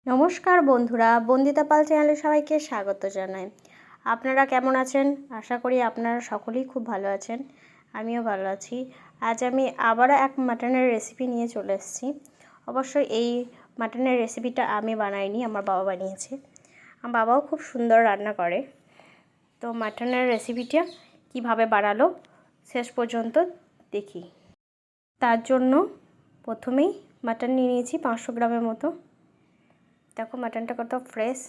নমস্কার বন্ধুরা, বন্দিতা পাল চ্যানেলে সবাইকে স্বাগত জানাই। আপনারা কেমন আছেন? আশা করি আপনারা সকলেই খুব ভালো আছেন। আমিও ভালো আছি। আজ আমি আবারও এক মাটনের রেসিপি নিয়ে চলে এসেছি। অবশ্যই এই মাটনের রেসিপিটা আমি বানাইনি, আমার বাবা বানিয়েছে। আমার বাবাও খুব সুন্দর রান্না করে। তো মাটনের রেসিপিটা কিভাবে বানালো শেষ পর্যন্ত দেখি। তার জন্য প্রথমেই মাটন নিয়ে নিয়েছি 500 গ্রামের মতো। দেখো মাটনটা কত ফ্রেশ।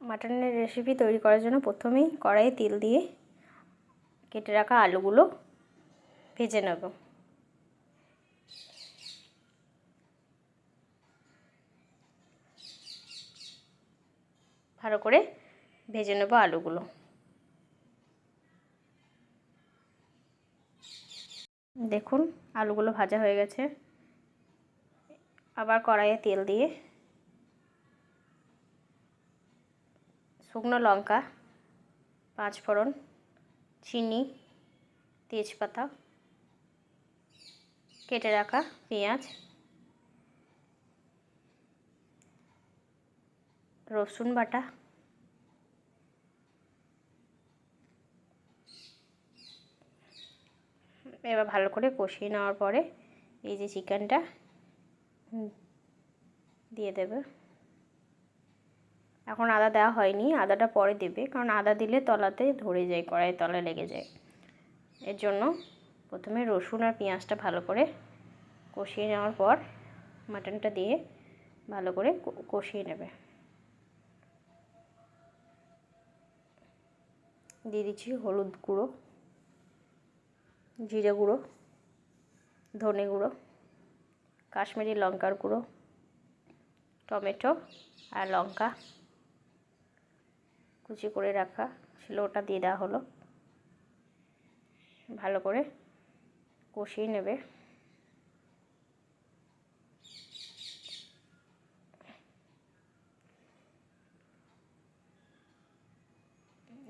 মাটনের রেসিপি তৈরি করার জন্য প্রথমেই কড়াইয়ে তেল দিয়ে কেটে রাখা আলুগুলো ভেজে নেব। ভালো করে ভেজে নেব আলুগুলো। দেখুন আলুগুলো ভাজা হয়ে গেছে। আবার কড়াইয়ে তেল দিয়ে শুকনো লঙ্কা, 5 ফোড়ন, চিনি, তেজপাতা, কেটে রাখা পেঁয়াজ, রসুন বাটা, এবার ভালো করে কষিয়ে নেওয়ার পরে এই যে চিকেনটা দিয়ে দেবে। এখন আদা দেওয়া হয়নি, আদাটা পরে দেবে, কারণ আদা দিলে তলাতে ধরে যায়, কড়াইয়ের তলায় লেগে যায়। এর জন্য প্রথমে রসুন আর পেঁয়াজটা ভালো করে কষিয়ে নেওয়ার পর মাটনটা দিয়ে ভালো করে কষিয়ে নেবে। দিয়ে দিচ্ছি হলুদ গুঁড়ো, জিরে গুঁড়ো, ধনে গুঁড়ো, কাশ্মীরি লঙ্কার গুঁড়ো, টমেটো আর লঙ্কা কুচি করে রাখা ছিল, ওটা দিয়ে দেওয়া হলো। ভালো করে কষিয়ে নেবে।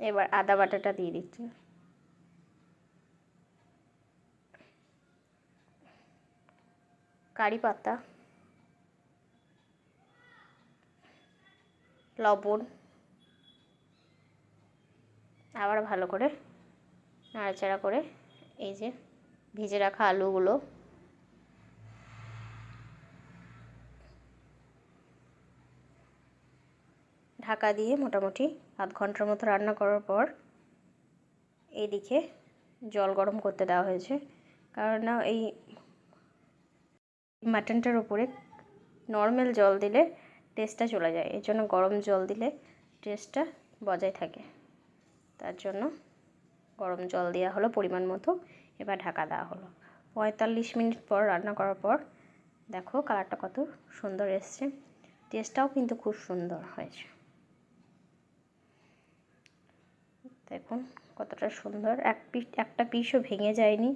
এবার আদা বাটাটা দিয়ে দিচ্ছি, কারি পাতা, লবণ, আবার ভালো করে নাড়াচাড়া করে এই যে ভেজে রাখা আলুগুলো ঢাকা দিয়ে মোটামুটি আধ ঘন্টার মতো রান্না করার পর এইদিকে জল গরম করতে দেওয়া হয়েছে, কারণ না এই মাটনটার উপরে নর্মাল জল দিলে টেস্টটা চলে যায়, এর জন্য গরম জল দিলে টেস্টটা বজায় থাকে। তার জন্য গরম জল দেওয়া হলো পরিমাণ মতো। এবার ঢাকা দেওয়া হলো। 45 মিনিট পর রান্না করার পর দেখো কালারটা কত সুন্দর এসছে, টেস্টটাও কিন্তু খুব সুন্দর হয়েছে। দেখুন কতটা সুন্দর, একটা পিসও ভেঙে যায়নি।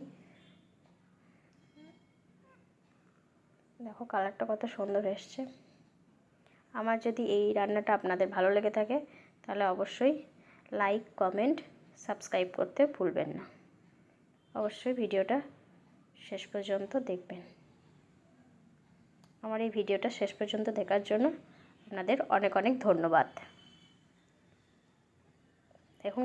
দেখো কালারটা কত সুন্দর এসছে। আমার যদি এই রান্নাটা আপনাদের ভালো লেগে থাকে তাহলে অবশ্যই লাইক, কমেন্ট, সাবস্ক্রাইব করতে ভুলবেন না। অবশ্যই ভিডিওটা শেষ পর্যন্ত দেখবেন। আমার এই ভিডিওটা শেষ পর্যন্ত দেখার জন্য আপনাদের অনেক অনেক ধন্যবাদ। দেখুন